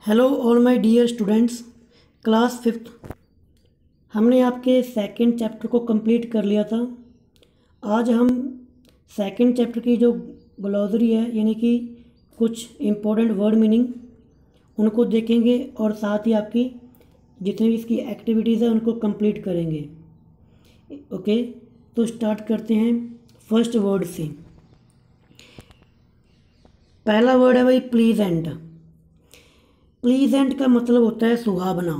Hello all my dear students, class fifth. हमने आपके second chapter को कंप्लीट कर लिया था। आज हम सेकंड चैप्टर की जो ग्लोसरी है यानी कि कुछ इम्पोर्टेंट वर्ड मीनिंग उनको देखेंगे और साथ ही आपकी जितनी भी इसकी एक्टिविटीज़ है उनको कंप्लीट करेंगे। ओके, तो स्टार्ट करते हैं फर्स्ट वर्ड से। पहला वर्ड है भाई प्लीजेंट। प्लीजेंट का मतलब होता है सुहावना,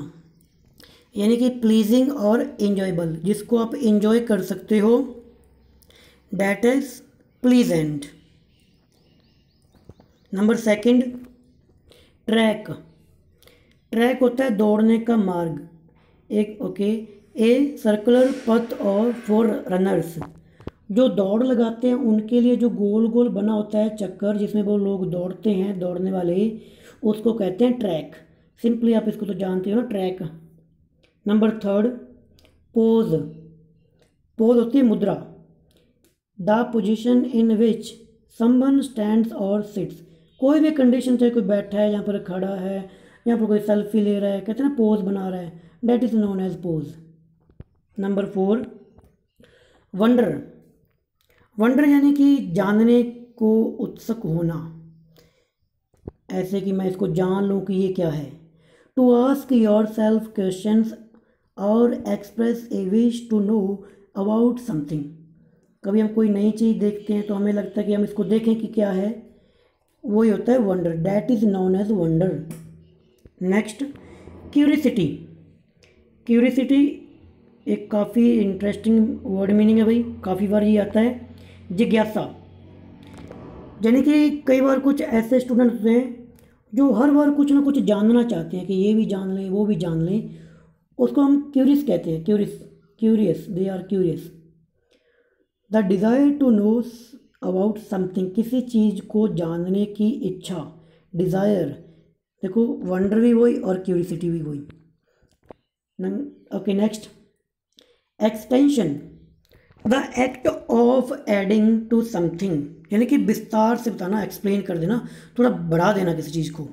यानी कि प्लीजिंग और इंजॉयबल, जिसको आप इंजॉय कर सकते हो, that is pleasant. Number second, track. Track होता है दौड़ने का मार्ग, एक ए सर्कुलर पथ और फॉर रनर्स, जो दौड़ लगाते हैं उनके लिए जो गोल गोल बना होता है चक्कर जिसमें वो लोग दौड़ते हैं, दौड़ने वाले, उसको कहते हैं ट्रैक। सिंपली आप इसको तो जानते हो ना, track. Number third, pose. Pose होती है मुद्रा, the position in which someone stands और सिट्स। कोई भी कंडीशन, चाहे कोई बैठा है, यहाँ पर खड़ा है, यहाँ पर कोई सेल्फी ले रहा है, कहते हैं ना पोज बना रहा है, that is known as pose. Number four, wonder. Wonder यानी कि जानने को उत्सुक होना, ऐसे कि मैं इसको जान लूँ कि ये क्या है। To ask yourself questions और express a wish to know about something. कभी हम कोई नई चीज़ देखते हैं तो हमें लगता है कि हम इसको देखें कि क्या है, वही होता है wonder, that is known as wonder. Next, curiosity. Curiosity एक काफ़ी इंटरेस्टिंग वर्ड मीनिंग है भाई, काफ़ी बार ये आता है। जिज्ञासा, यानी कि कई बार कुछ ऐसे स्टूडेंट होते हैं जो हर बार कुछ ना कुछ जानना चाहते हैं कि ये भी जान लें वो भी जान लें, उसको हम क्यूरियस कहते हैं। Curious, they are curious. The desire to know about something, किसी चीज़ को जानने की इच्छा, डिज़ायर। देखो वंडर भी वही और क्यूरियसिटी भी वही। Okay, next, extension. The act of adding to something, यानी कि विस्तार से बताना, एक्सप्लेन कर देना, थोड़ा बढ़ा देना किसी चीज़ को।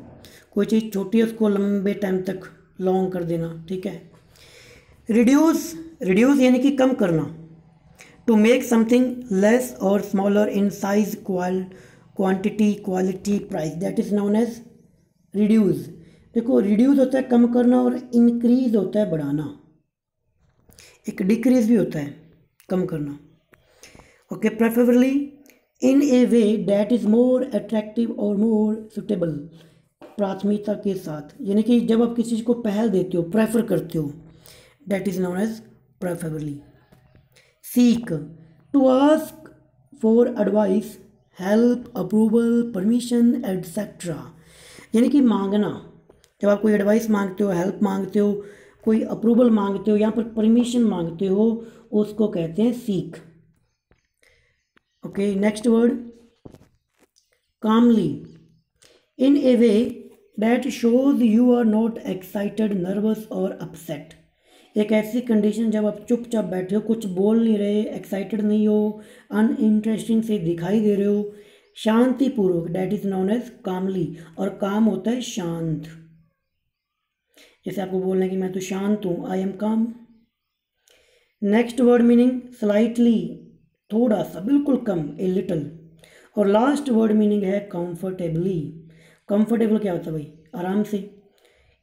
कोई चीज़ छोटी है उसको लंबे टाइम तक लॉन्ग कर देना, ठीक है। रिड्यूस, रिड्यूस यानी कि कम करना, टू मेक समथिंग लेस और smaller in size, quantity, quality, price, that is known as reduce. देखो रिड्यूस होता है कम करना और इंक्रीज होता है बढ़ाना, एक डिक्रीज भी होता है कम करना। Okay, preferably in a way that is more attractive और मोर सुटेबल, प्राथमिकता के साथ, यानी कि जब आप किसी चीज़ को पहल देते हो, प्रेफर करते हो, that is known as preferably. Seek, to ask for advice, help, approval, permission etcetera, यानी कि मांगना। जब आप कोई एडवाइस मांगते हो, हेल्प मांगते हो, कोई अप्रूवल मांगते हो, यहाँ पर परमिशन मांगते हो, उसको कहते हैं seek. Okay, next word, calmly. In a way that shows you are not excited, nervous और अपसेट। एक ऐसी कंडीशन जब आप चुपचाप बैठे हो, कुछ बोल नहीं रहे, एक्साइटेड नहीं हो, अनइंटरेस्टिंग से दिखाई दे रहे हो, शांतिपूर्वक, डैट इज नोन एज कामली। और काम होता है शांत, जैसे आपको बोलना है कि मैं तो शांत हूँ, आई एम काम। नेक्स्ट वर्ड मीनिंग, स्लाइटली, थोड़ा सा, बिल्कुल कम, ए लिटल। और लास्ट वर्ड मीनिंग है कंफर्टेबली। कंफर्टेबल क्या होता है भाई, आराम से,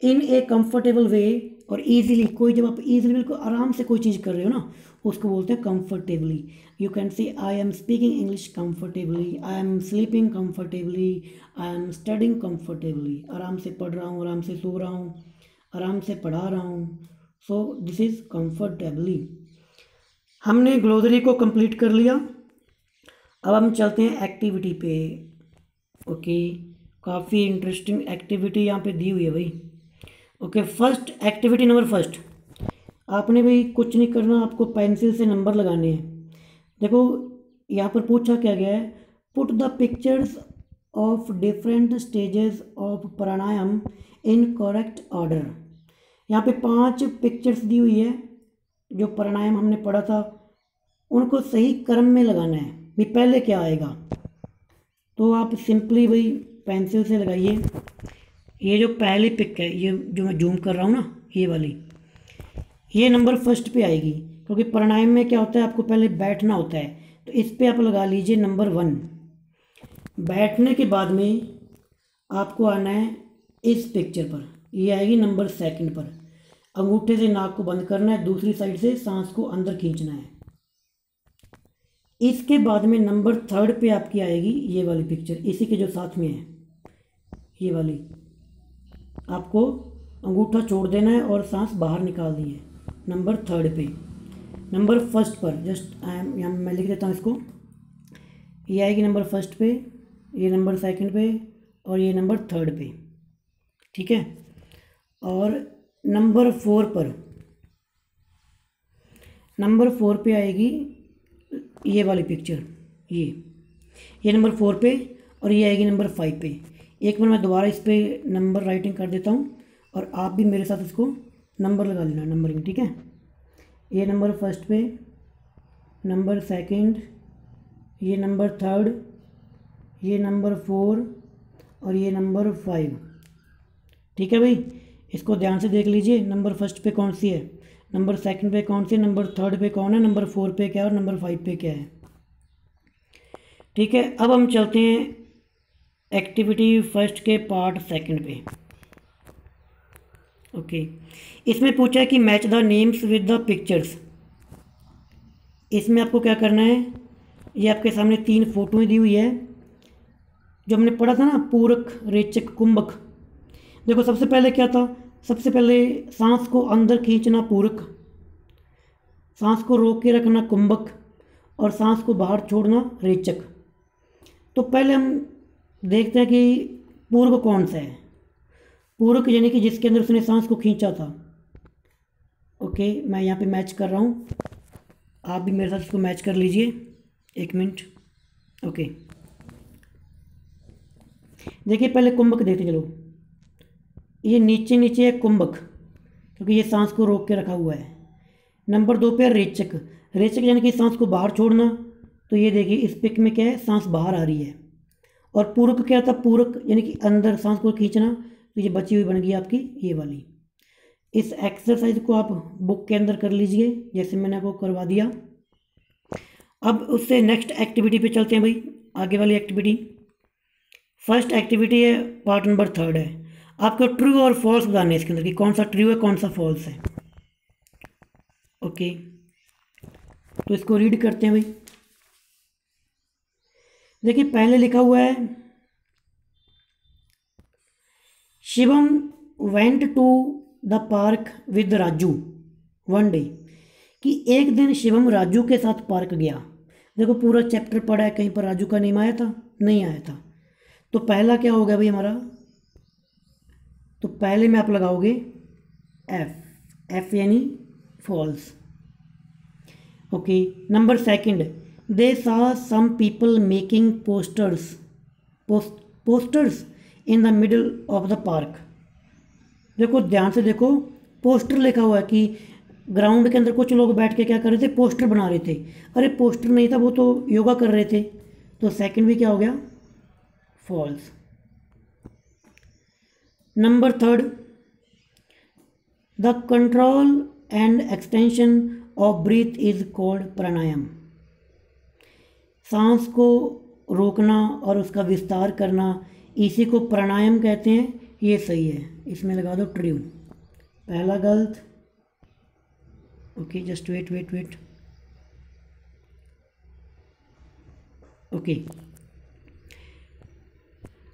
इन ए कंफर्टेबल वे और इजीली। कोई जब आप इजीली बिल्कुल आराम से कोई चीज़ कर रहे हो ना, उसको बोलते हैं comfortably. You can say I am speaking English comfortably, I am sleeping comfortably, I am studying comfortably. आराम से पढ़ रहा हूँ, आराम से सो रहा हूँ, आराम से पढ़ा रहा हूँ, सो दिस इज़ कंफर्टेबली। हमने ग्लोसरी को कंप्लीट कर लिया। अब हम चलते हैं एक्टिविटी पे। ओके, काफ़ी इंटरेस्टिंग एक्टिविटी यहाँ पे दी हुई है भाई। Okay, first activity, number first, आपने भाई कुछ नहीं करना, आपको पेंसिल से नंबर लगाने हैं। देखो यहाँ पर पूछा क्या गया है, put the pictures of different stages of pranayama in correct order. यहाँ पे 5 पिक्चर्स दी हुई है, जो प्राणायाम हमने पढ़ा था उनको सही क्रम में लगाना है, भी पहले क्या आएगा। तो आप सिंपली भाई पेंसिल से लगाइए। ये जो पहली पिक है, ये जो मैं जूम कर रहा हूँ ना, ये वाली, ये नंबर फर्स्ट पे आएगी, क्योंकि प्राणायाम में क्या होता है, आपको पहले बैठना होता है। तो इस पे आप लगा लीजिए नंबर 1। बैठने के बाद में आपको आना है इस पिक्चर पर, ये आएगी नंबर 2 पर। अंगूठे से नाक को बंद करना है, दूसरी साइड से सांस को अंदर खींचना है। इसके बाद में नंबर 3 पे आपकी आएगी ये वाली पिक्चर, इसी के जो साथ में है ये वाली। आपको अंगूठा छोड़ देना है और सांस बाहर निकालनी है नंबर 3 पे। नंबर 1 पर जस्ट यहाँ मैं लिख देता हूँ इसको, ये आएगी नंबर 1 पे, ये नंबर 2 पे और ये नंबर 3 पे, ठीक है। और नंबर 4 पे आएगी ये वाली पिक्चर, ये नंबर 4 पे, और ये आएगी नंबर 5 पे। एक बार मैं दोबारा इस पर नंबर राइटिंग कर देता हूँ और आप भी मेरे साथ इसको नंबर लगा लेना, नंबरिंग, ठीक है। ये नंबर 1 पे, नंबर 2, ये नंबर 3, ये नंबर 4 और ये नंबर 5, ठीक है भाई। इसको ध्यान से देख लीजिए, नंबर 1 पे कौन सी है, नंबर 2 पे कौन सी है, नंबर 3 पे कौन है, नंबर 4 पे क्या है और नंबर 5 पे क्या है, ठीक है। अब हम चलते हैं एक्टिविटी 1 के पार्ट 2 पे। ओके, इसमें पूछा है कि match the names with the pictures. इसमें आपको क्या करना है, ये आपके सामने 3 फोटोएं दी हुई है, जो हमने पढ़ा था ना, पूरक, रेचक, कुंभक। देखो सबसे पहले क्या था, सबसे पहले सांस को अंदर खींचना पूरक, सांस को रोक के रखना कुंभक, और सांस को बाहर छोड़ना रेचक। तो पहले हम देखते हैं कि पूरक कौन सा है। पूरक यानी कि जिसके अंदर उसने सांस को खींचा था। ओके, मैं यहाँ पे मैच कर रहा हूँ, आप भी मेरे साथ इसको मैच कर लीजिए, 1 मिनट। ओके, देखिए पहले कुंभक देखते चलो, ये नीचे नीचे है कुंभक, क्योंकि ये सांस को रोक के रखा हुआ है। नंबर 2 पे रेचक, रेचक यानी कि सांस को बाहर छोड़ना। तो ये देखिए इस पिक में क्या है, सांस बाहर आ रही है। और पूरक क्या था, पूरक यानी कि अंदर सांस को खींचना। तो ये बची हुई बन गई आपकी ये वाली। इस एक्सरसाइज को आप बुक के अंदर कर लीजिए, जैसे मैंने आपको करवा दिया। अब उससे नेक्स्ट एक्टिविटी पे चलते हैं भाई, आगे वाली एक्टिविटी। फर्स्ट एक्टिविटी है, पार्ट नंबर 3 है, आपको ट्रू और फॉल्स बताने इसके अंदर कि कौन सा ट्रू है कौन सा फॉल्स है। ओके, तो इसको रीड करते हैं भाई। देखिए पहले लिखा हुआ है, Shivam went to the park with Raju one day, कि एक दिन शिवम राजू के साथ पार्क गया। देखो पूरा चैप्टर पढ़ा है, कहीं पर राजू का नेम आया था, नहीं आया था। तो पहला क्या हो गया भाई हमारा, तो पहले में आप लगाओगे एफ यानी false. Okay, number 2, they saw some people making posters in the middle of the park. देखो ध्यान से देखो, पोस्टर लिखा हुआ है कि ग्राउंड के अंदर कुछ लोग बैठ के क्या कर रहे थे, पोस्टर बना रहे थे। अरे पोस्टर नहीं था, वो तो योगा कर रहे थे। तो 2 भी क्या हो गया, falls. Number 3, the control and extension of breath is called pranayama. सांस को रोकना और उसका विस्तार करना, इसी को प्राणायाम कहते हैं। ये सही है, इसमें लगा दो ट्रू, पहला गलत। Okay, just wait. ओके,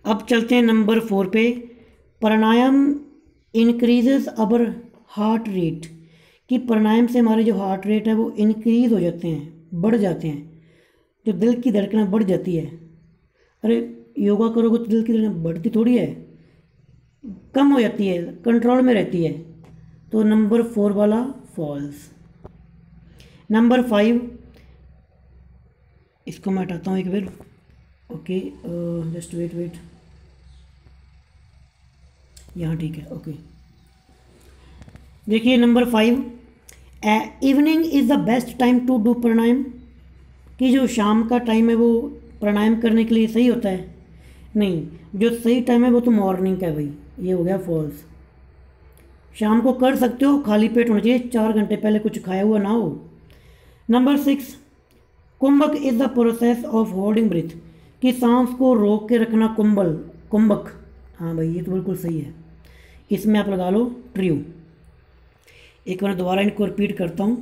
अब चलते हैं नंबर 4 पे। प्राणायाम इंक्रीजेस अवर हार्ट रेट, कि प्राणायाम से हमारे जो हार्ट रेट है वो इंक्रीज हो जाते हैं, बढ़ जाते हैं, जो दिल की धड़कन बढ़ जाती है। अरे योगा करोगे तो दिल की धड़कन बढ़ती थोड़ी है, कम हो जाती है, कंट्रोल में रहती है। तो नंबर 4 वाला फॉल्स। नंबर 5, इसको मैं हटाता हूँ एक बार। ओके, जस्ट वेट, यहाँ ठीक है। ओके, देखिए number 5, evening is the best time to do pranayama, कि जो शाम का टाइम है वो प्राणायाम करने के लिए सही होता है। नहीं, जो सही टाइम है वो तो मॉर्निंग का है भाई। ये हो गया फॉल्स। शाम को कर सकते हो, खाली पेट होना चाहिए, 4 घंटे पहले कुछ खाया हुआ ना हो। Number 6, kumbhaka is the process of holding breath, कि सांस को रोक के रखना कुंभक। हाँ भाई ये तो बिल्कुल सही है, इसमें आप लगा लो ट्रू। एक बार दोबारा इनको रिपीट करता हूँ।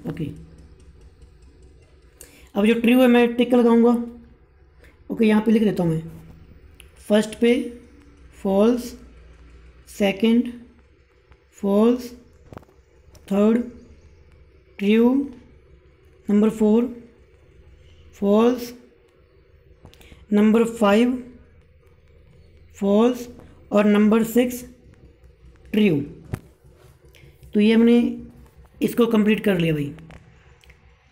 ओके, अब जो ट्रू है मैं टिक लगाऊंगा। ओके, यहाँ पे लिख देता हूँ मैं, फर्स्ट पे false, second false, third true, number 4 false, number 5 false और नंबर 6 ट्रू। तो ये हमने इसको कंप्लीट कर लिया भाई।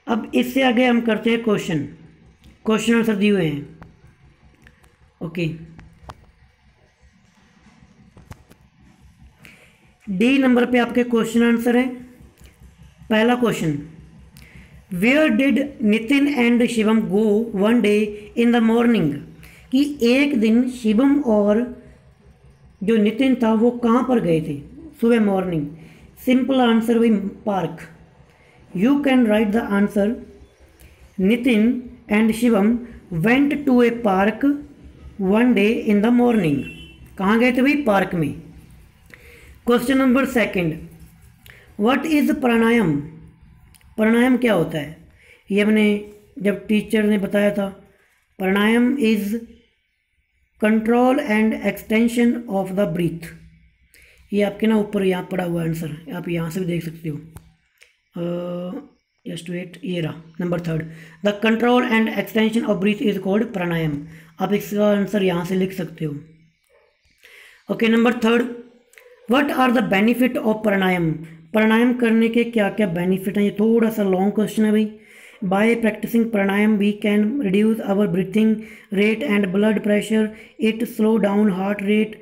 अब इससे आगे हम करते हैं क्वेश्चन आंसर दिए हुए हैं। ओके, डी नंबर पे आपके क्वेश्चन आंसर है। पहला question, where did Nitin and Shivam go one day in the morning, कि एक दिन शिवम और जो नितिन था वो कहाँ पर गए थे सुबह मॉर्निंग। सिंपल आंसर वही park. You can write the answer, Nitin and Shivam went to a park one day in the morning. कहाँ गए थे भाई? पार्क में। Question number 2, what is pranayama? Pranayama क्या होता है? ये हमने जब टीचर ने बताया था, pranayama is control and extension of the breath. ये आपके ना ऊपर यहाँ पड़ा हुआ आंसर, आप यहाँ से भी देख सकते हो। जस्ट वेट, ये रहा number 3, the control and extension of breath is called pranayama. आप इसका आंसर यहाँ से लिख सकते हो। Okay, number 3, what are the benefit of pranayama? Pranayama करने के क्या क्या बेनिफिट हैं? ये थोड़ा सा लॉन्ग क्वेश्चन है भाई। By practising pranayama we can reduce our breathing rate and blood pressure, it slow down heart rate,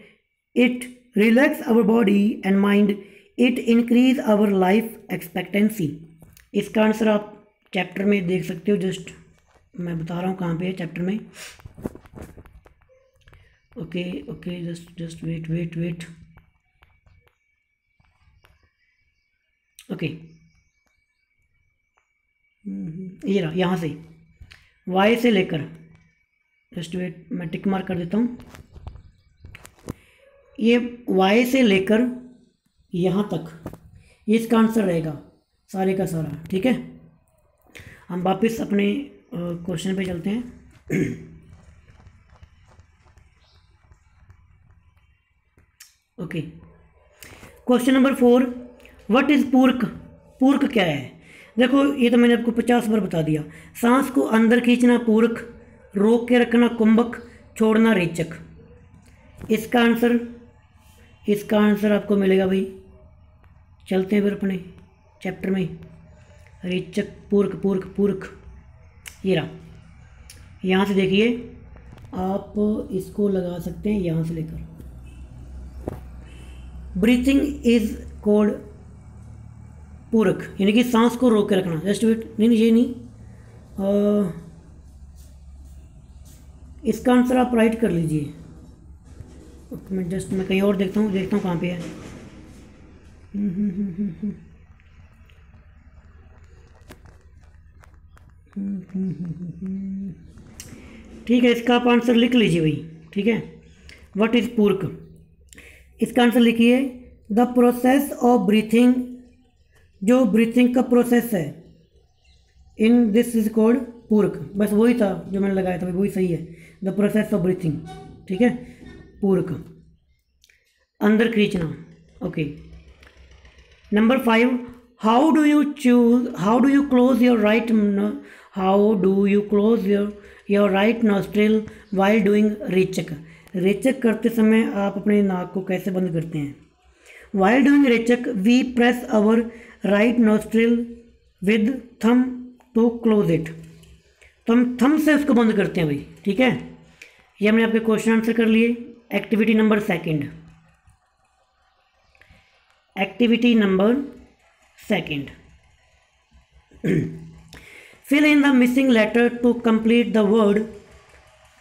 it relax our body and mind, it increase our life expectancy. इसका आंसर आप chapter में देख सकते हो। Just मैं बता रहा हूँ कहाँ पे है चैप्टर में। Okay, just wait. ओके, ये रहा, यहाँ से वाई से लेकर, जस्ट वेट मैं टिक मार्क कर देता हूँ। ये वाई से लेकर यहाँ तक इसका आंसर रहेगा सारे का सारा। ठीक है, हम वापस अपने क्वेश्चन पे चलते हैं। Okay, question number 4, what is पूरक? पूरक क्या है? देखो ये तो मैंने आपको 50 बार बता दिया। सांस को अंदर खींचना पूरक, रोक के रखना कुंभक, छोड़ना रेचक। इसका आंसर आपको मिलेगा भाई। चलते हैं फिर अपने चैप्टर में। रेचक, पूरक, ये रहा। यहाँ से देखिए, आप इसको लगा सकते हैं यहाँ से लेकर। ब्रीथिंग इज कॉल्ड पूरक, यानी कि सांस को रोक के रखना। जस्ट वेट, नहीं ये नहीं, इसका आंसर आप राइट कर लीजिए। मैं कहीं और देखता हूँ कहाँ पे है। ठीक है, इसका आप आंसर लिख लीजिए भाई। ठीक है, व्हाट इज पूरक? इसका आंसर लिखिए, द प्रोसेस ऑफ ब्रीथिंग, जो ब्रीथिंग का प्रोसेस है, इन दिस इज कॉल्ड पूरक। बस वही था जो मैंने लगाया था भाई, वही सही है, द प्रोसेस ऑफ ब्रीथिंग। ठीक है, पूरक, अंदर खींचना। Okay, number 5, how do you close your right nostril while doing rechaka? Rechaka करते समय आप अपने नाक को कैसे बंद करते हैं? While doing rechaka we press our right nostril with thumb to close it. तो हम थम से उसको बंद करते हैं भाई। ठीक है, ये हमने आपके क्वेश्चन आंसर कर लिए। Activity number 2, fill in the missing letter to complete the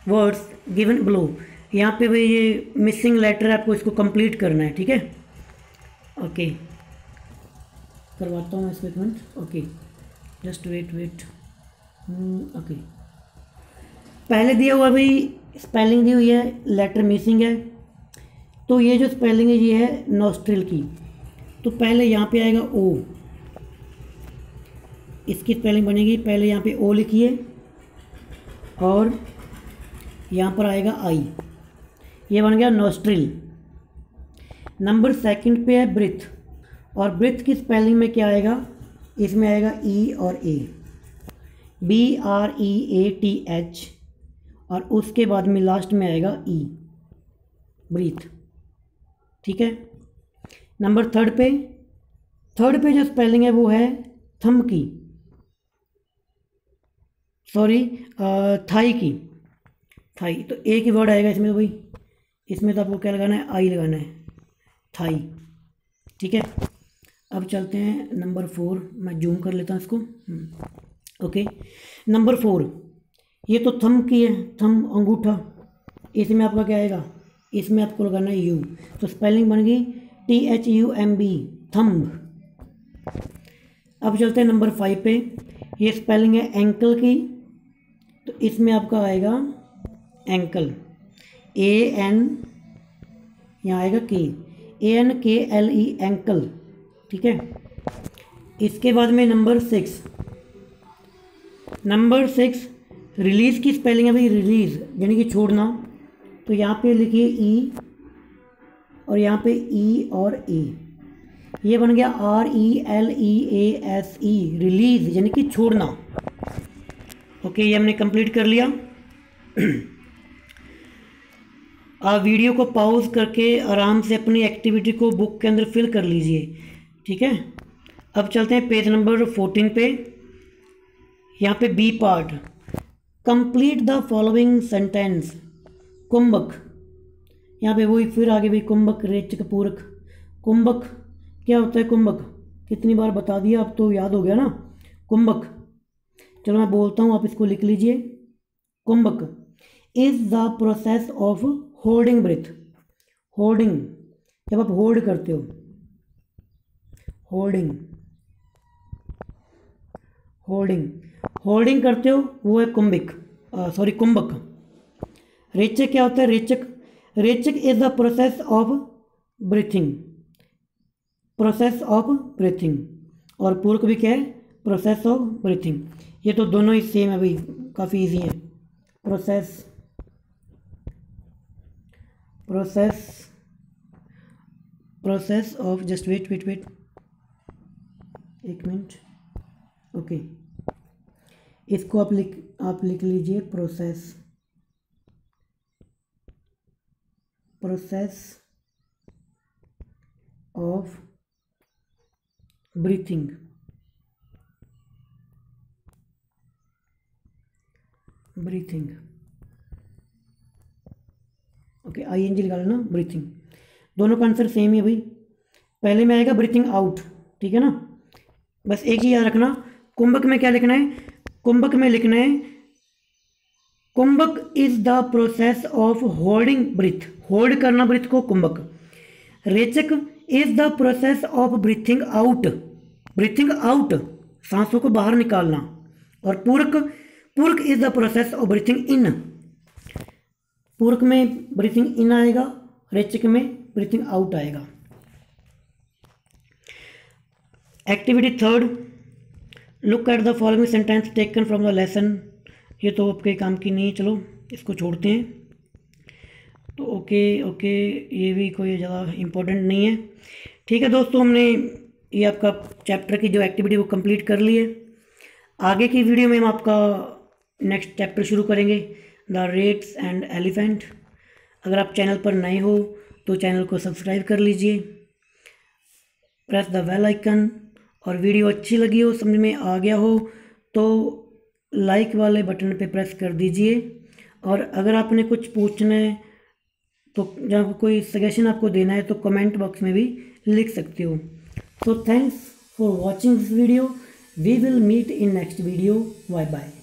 words given below। यहाँ पे भाई ये मिसिंग लेटर आपको इसको कंप्लीट करना है, ठीक है। ओके, करवाता हूँ इसको एक minute. Okay, just wait. Okay, पहले दिया हुआ भाई स्पेलिंग दी हुई है, लेटर मिसिंग है, तो ये जो स्पेलिंग है ये है नॉस्ट्रिल की। तो पहले यहाँ पे आएगा ओ, इसकी स्पेलिंग बनेगी, पहले यहाँ पे ओ लिखिए और यहाँ पर आएगा आई, ये बन गया नॉस्ट्रिल। नंबर सेकंड पे है ब्रिथ, और ब्रिथ की स्पेलिंग में क्या आएगा, इसमें आएगा ई और ए, BREATH, और उसके बाद में लास्ट में आएगा ई, ब्रीथ, ठीक है। नंबर थर्ड पे जो स्पेलिंग है वो है थंब की, सॉरी थाई की, थाई। तो एक ही वर्ड आएगा इसमें, तो भाई इसमें तो आपको क्या लगाना है, आई लगाना है, थाई, ठीक है। अब चलते हैं नंबर 4, मैं जूम कर लेता हूँ इसको। ओके, नंबर 4, ये तो थंब की है, थंब अंगूठा, इसमें आपका क्या आएगा, इसमें आपको लगाना है यू, तो स्पेलिंग बन गई THUMB, थंब। अब चलते हैं नंबर 5 पे, ये स्पेलिंग है एंकल की, तो इसमें आपका आएगा एंकल, AN, यहाँ आएगा ANKLE, एंकल, ठीक है। इसके बाद में नंबर 6 रिलीज़ की स्पेलिंग है भाई, रिलीज़ यानी कि छोड़ना, तो यहाँ पे लिखिए ई और यहाँ पे ई और ए, ये बन गया RELEASE, रिलीज़ यानी कि छोड़ना। ओके, ये हमने कंप्लीट कर लिया। आप वीडियो को पॉज करके आराम से अपनी एक्टिविटी को बुक के अंदर फिल कर लीजिए, ठीक है। अब चलते हैं पेज नंबर 14 पे, यहाँ पे B part, complete the following sentence. Kumbhaka, यहाँ पे वही फिर आगे भी कुंभक, रेचक, पूरक। कुंभक क्या होता है, कुंभक कितनी बार बता दिया, अब तो याद हो गया ना, कुंभक। चलो मैं बोलता हूँ, आप इसको लिख लीजिए। Kumbhaka is the process of holding breath. Holding, जब आप होल्ड करते हो, होल्डिंग करते हो, वो है कुंभक। रेचक क्या होता है, rechaka is the process of breathing, और पूरक भी क्या है, प्रोसेस ऑफ ब्रीथिंग। ये तो दोनों ही सेम है भाई, काफ़ी इजी है। प्रोसेस ऑफ, जस्ट वेट एक मिनट। ओके, इसको आप लिख लीजिए, process of breathing. Okay, ING लगा लेना, ब्रीथिंग। दोनों का आंसर सेम ही है भाई। पहले में आएगा ब्रीथिंग आउट, ठीक है ना। बस एक ही याद रखना, कुंभक में क्या लिखना है, कुंभक में लिखना है kumbhaka is the process of holding breath, hold करना ब्रीथ को, kumbhaka. Rechaka is the process of breathing out, सांसों को बाहर निकालना। और puraka is the process of breathing in, puraka में ब्रीथिंग इन आएगा, रेचक में ब्रीथिंग आउट आएगा। Activity 3, look at the following sentence taken from the lesson. ये तो आपके काम की नहीं है, चलो इसको छोड़ते हैं। तो ओके, ये भी कोई ज़्यादा इम्पोर्टेंट नहीं है, ठीक है दोस्तों। हमने ये आपका चैप्टर की जो एक्टिविटी वो कंप्लीट कर ली है। आगे की वीडियो में हम आपका नेक्स्ट चैप्टर शुरू करेंगे, द रेट्स एंड एलिफेंट। अगर आप चैनल पर नए हो तो चैनल को सब्सक्राइब कर लीजिए, प्रेस द बेल आइकन, और वीडियो अच्छी लगी हो, समझ में आ गया हो तो लाइक वाले बटन पे प्रेस कर दीजिए। और अगर आपने कुछ पूछना है तो जहाँ कोई सजेशन आपको देना है तो कमेंट बॉक्स में भी लिख सकते हो। So thanks for watching this video. We will meet in next video. Bye bye.